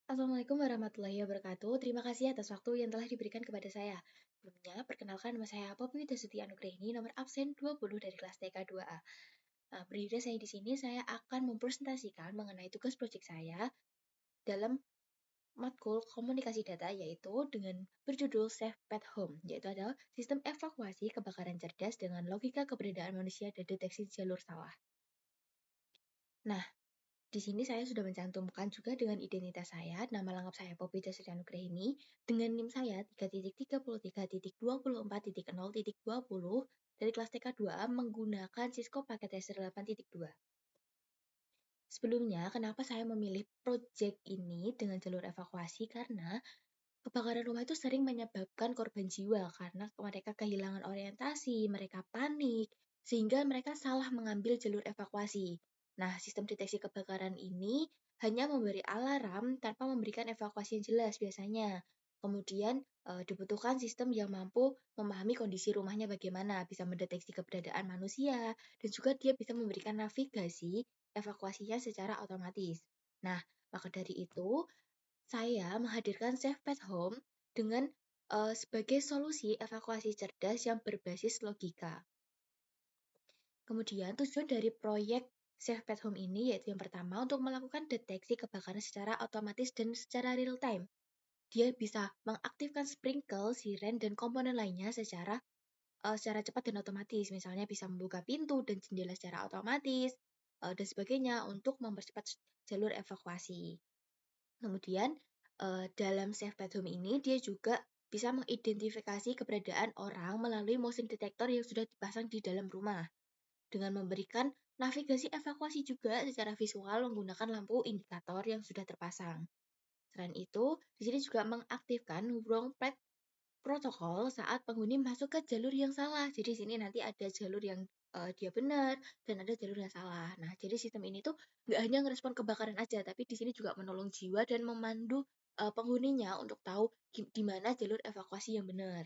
Assalamualaikum warahmatullahi wabarakatuh. Terima kasih atas waktu yang telah diberikan kepada saya. Sebelumnya, perkenalkan nama saya Poppy Widasuti Anugrahini, nomor absen 20 dari kelas TK 2A. Berdiri saya di sini, saya akan mempresentasikan mengenai tugas proyek saya dalam matkul komunikasi data, yaitu dengan berjudul Safe Path Home, yaitu adalah sistem evakuasi kebakaran cerdas dengan logika keberadaan manusia dan deteksi jalur salah. Nah, di sini saya sudah mencantumkan juga dengan identitas saya, nama lengkap saya Poppy Dasuti Anugrahini, dengan NIM saya 3.33.20 dari kelas TK 2A menggunakan Cisco paket Racer 8.2. Sebelumnya, kenapa saya memilih proyek ini dengan jalur evakuasi? Karena kebakaran rumah itu sering menyebabkan korban jiwa karena mereka kehilangan orientasi, mereka panik, sehingga mereka salah mengambil jalur evakuasi. Nah, sistem deteksi kebakaran ini hanya memberi alarm tanpa memberikan evakuasi yang jelas biasanya. Kemudian dibutuhkan sistem yang mampu memahami kondisi rumahnya bagaimana, bisa mendeteksi keberadaan manusia, dan juga dia bisa memberikan navigasi evakuasinya secara otomatis. Nah, maka dari itu, saya menghadirkan Safe Path Home dengan sebagai solusi evakuasi cerdas yang berbasis logika. Kemudian tujuan dari proyek Safe Path Home ini yaitu yang pertama untuk melakukan deteksi kebakaran secara otomatis dan secara real time. Dia bisa mengaktifkan sprinkle, siren, dan komponen lainnya secara cepat dan otomatis. Misalnya bisa membuka pintu dan jendela secara otomatis dan sebagainya untuk mempercepat jalur evakuasi. Kemudian dalam Safe Path Home ini dia juga bisa mengidentifikasi keberadaan orang melalui motion detector yang sudah dipasang di dalam rumah dengan memberikan navigasi evakuasi juga secara visual menggunakan lampu indikator yang sudah terpasang. Selain itu, di sini juga mengaktifkan wrong path protokol saat penghuni masuk ke jalur yang salah. Jadi di sini nanti ada jalur yang dia benar dan ada jalur yang salah. Nah, jadi sistem ini tuh nggak hanya ngerespon kebakaran aja, tapi di sini juga menolong jiwa dan memandu penghuninya untuk tahu di mana jalur evakuasi yang benar.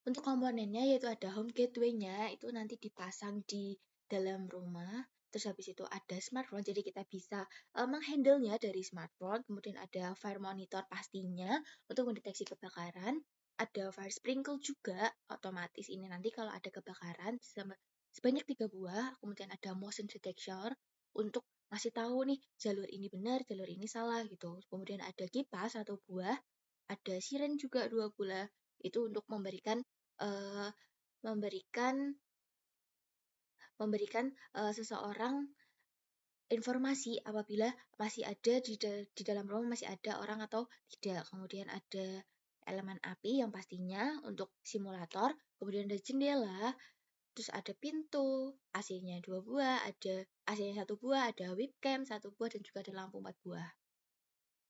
Untuk komponennya yaitu ada home gateway-nya, itu nanti dipasang di dalam rumah. Terus habis itu ada smartphone, jadi kita bisa menghandle-nya dari smartphone. Kemudian ada fire monitor pastinya untuk mendeteksi kebakaran. Ada fire sprinkle juga, otomatis ini nanti kalau ada kebakaran sebanyak 3 buah. Kemudian ada motion detector untuk ngasih tahu nih jalur ini benar, jalur ini salah gitu. Kemudian ada kipas 1 buah, ada siren juga 2 buah. Itu untuk eee, memberikan memberikan, seseorang informasi apabila masih ada di dalam rumah masih ada orang atau tidak. Kemudian ada elemen api yang pastinya untuk simulator, kemudian ada jendela, terus ada pintu, AC-nya 2 buah, ada AC-nya 1 buah, ada webcam 1 buah, dan juga ada lampu 4 buah.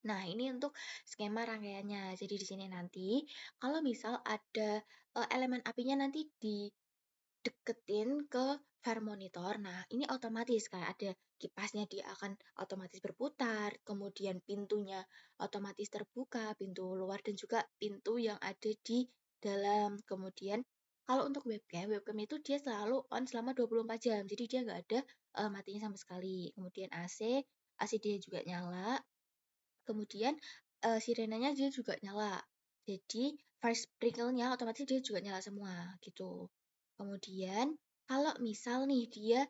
Nah, ini untuk skema rangkaiannya. Jadi di sini nanti kalau misal ada elemen apinya nanti dideketin ke fire monitor. Nah, ini otomatis kayak ada kipasnya dia akan otomatis berputar, kemudian pintunya otomatis terbuka, pintu luar dan juga pintu yang ada di dalam. Kemudian kalau untuk webcam itu dia selalu on selama 24 jam. Jadi dia nggak ada matinya sama sekali. Kemudian AC dia juga nyala. Kemudian sirenanya dia juga nyala. Jadi fire sprinkle-nya otomatis dia juga nyala semua gitu. Kemudian kalau misal nih dia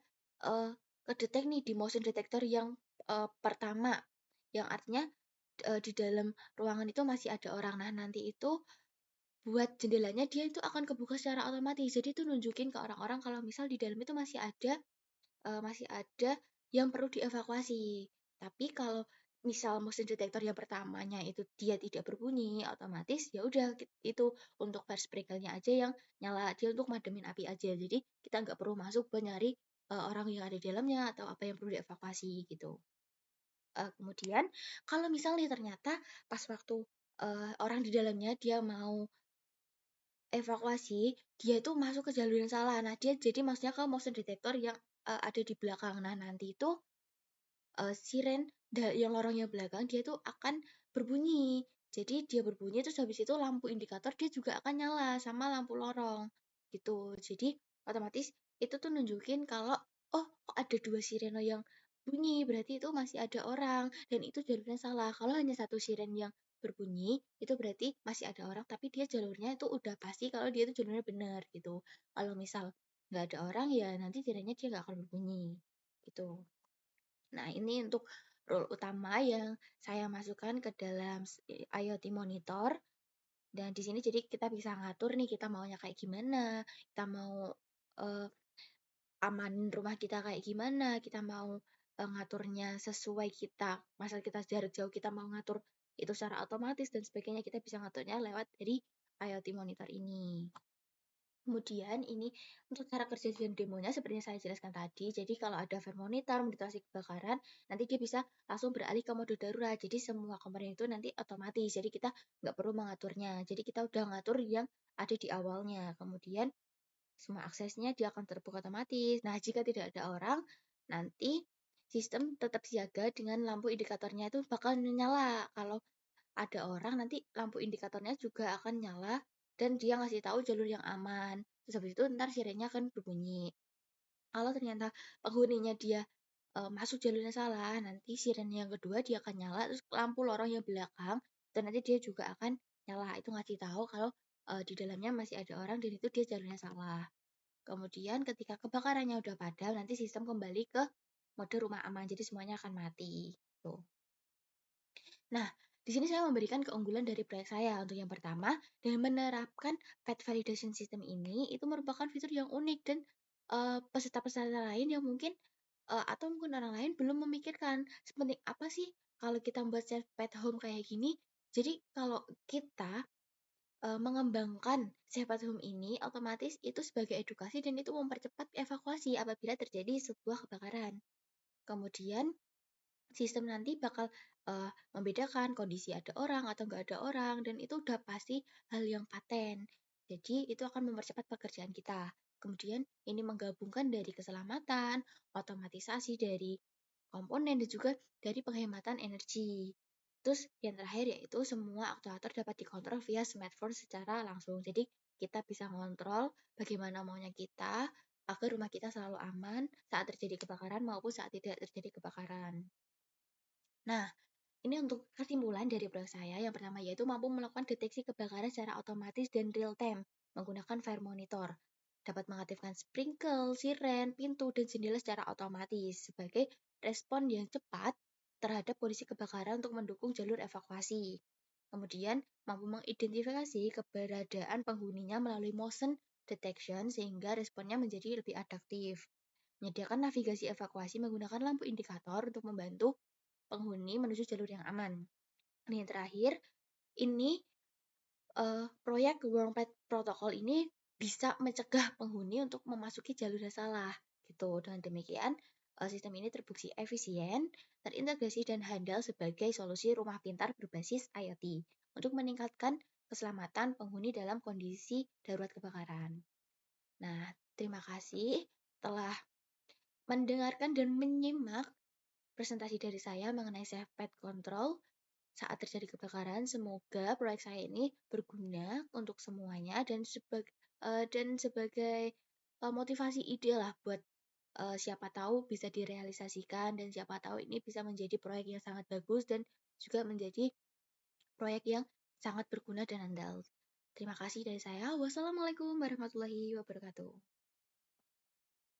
kedetek nih di motion detector yang pertama, yang artinya di dalam ruangan itu masih ada orang. Nah, nanti itu buat jendelanya dia itu akan kebuka secara otomatis. Jadi itu nunjukin ke orang-orang kalau misal di dalam itu masih ada yang perlu dievakuasi. Tapi kalau misal motion detector yang pertamanya itu dia tidak berbunyi, otomatis ya udah itu untuk fire sprinkle-nya aja yang nyala, dia untuk mademin api aja. Jadi kita nggak perlu masuk buat nyari orang yang ada di dalamnya atau apa yang perlu dievakuasi gitu. Kemudian kalau misalnya ternyata pas waktu orang di dalamnya dia mau evakuasi, dia itu masuk ke jalur yang salah. Nah, dia jadi maksudnya ke motion detector yang ada di belakang. Nah, nanti itu siren yang lorongnya belakang dia tuh akan berbunyi. Jadi dia berbunyi terus habis itu lampu indikator dia juga akan nyala sama lampu lorong gitu. Jadi otomatis itu tuh nunjukin kalau oh kok ada 2 sirene yang bunyi, berarti itu masih ada orang dan itu jalurnya salah. Kalau hanya satu siren yang berbunyi, itu berarti masih ada orang tapi dia jalurnya itu udah pasti kalau dia itu jalurnya benar gitu. Kalau misal nggak ada orang ya nanti sirennya dia nggak akan berbunyi gitu. Nah, ini untuk rule utama yang saya masukkan ke dalam IoT monitor. Dan di sini jadi kita bisa ngatur nih kita maunya kayak gimana, kita mau eh, amanin rumah kita kayak gimana, kita mau ngaturnya sesuai kita, misal kita jarak jauh kita mau ngatur itu secara otomatis dan sebagainya, kita bisa ngaturnya lewat dari IoT monitor ini. Kemudian ini untuk cara kerja dan demonya seperti yang saya jelaskan tadi. Jadi kalau ada fire monitor monitorasi kebakaran, nanti dia bisa langsung beralih ke mode darurat. Jadi semua komponen itu nanti otomatis. Jadi kita nggak perlu mengaturnya. Jadi kita udah ngatur yang ada di awalnya. Kemudian semua aksesnya dia akan terbuka otomatis. Nah, jika tidak ada orang, nanti sistem tetap siaga dengan lampu indikatornya itu bakal menyala. Kalau ada orang nanti lampu indikatornya juga akan nyala dan dia ngasih tahu jalur yang aman. Terus habis itu ntar sirennya akan berbunyi. Kalau ternyata penghuninya dia masuk jalurnya salah, nanti siren yang kedua dia akan nyala, terus lampu lorong yang belakang, dan nanti dia juga akan nyala. Itu ngasih tahu kalau di dalamnya masih ada orang dan itu dia jalurnya salah. Kemudian ketika kebakarannya udah padam, nanti sistem kembali ke mode rumah aman, jadi semuanya akan mati. Tuh. Nah, di sini saya memberikan keunggulan dari proyek saya. Untuk yang pertama, dengan menerapkan pet validation system ini, itu merupakan fitur yang unik dan peserta-peserta lain yang mungkin atau mungkin orang lain belum memikirkan sepenting apa sih kalau kita membuat self pet home kayak gini. Jadi kalau kita mengembangkan self pet home ini, otomatis itu sebagai edukasi dan itu mempercepat evakuasi apabila terjadi sebuah kebakaran. Kemudian sistem nanti bakal membedakan kondisi ada orang atau nggak ada orang dan itu udah pasti hal yang paten. Jadi itu akan mempercepat pekerjaan kita. Kemudian ini menggabungkan dari keselamatan, otomatisasi dari komponen dan juga dari penghematan energi. Terus yang terakhir yaitu semua aktuator dapat dikontrol via smartphone secara langsung. Jadi kita bisa ngontrol bagaimana maunya kita agar rumah kita selalu aman saat terjadi kebakaran maupun saat tidak terjadi kebakaran. Nah, ini untuk kesimpulan dari proyek saya. Yang pertama yaitu mampu melakukan deteksi kebakaran secara otomatis dan real time menggunakan fire monitor. Dapat mengaktifkan sprinkle, siren, pintu, dan jendela secara otomatis sebagai respon yang cepat terhadap kondisi kebakaran untuk mendukung jalur evakuasi. Kemudian mampu mengidentifikasi keberadaan penghuninya melalui motion detection sehingga responnya menjadi lebih adaptif. Menyediakan navigasi evakuasi menggunakan lampu indikator untuk membantu penghuni menuju jalur yang aman. Dan yang terakhir, ini proyek Warm Pet Protocol ini bisa mencegah penghuni untuk memasuki jalur yang salah. Gitu. Dengan demikian, sistem ini terbukti efisien, terintegrasi dan handal sebagai solusi rumah pintar berbasis IoT untuk meningkatkan keselamatan penghuni dalam kondisi darurat kebakaran. Nah, terima kasih telah mendengarkan dan menyimak presentasi dari saya mengenai Safe Pet Control saat terjadi kebakaran. Semoga proyek saya ini berguna untuk semuanya dan sebagai motivasi ide lah buat siapa tahu bisa direalisasikan dan siapa tahu ini bisa menjadi proyek yang sangat bagus dan juga menjadi proyek yang sangat berguna dan andal. Terima kasih dari saya. Wassalamualaikum warahmatullahi wabarakatuh.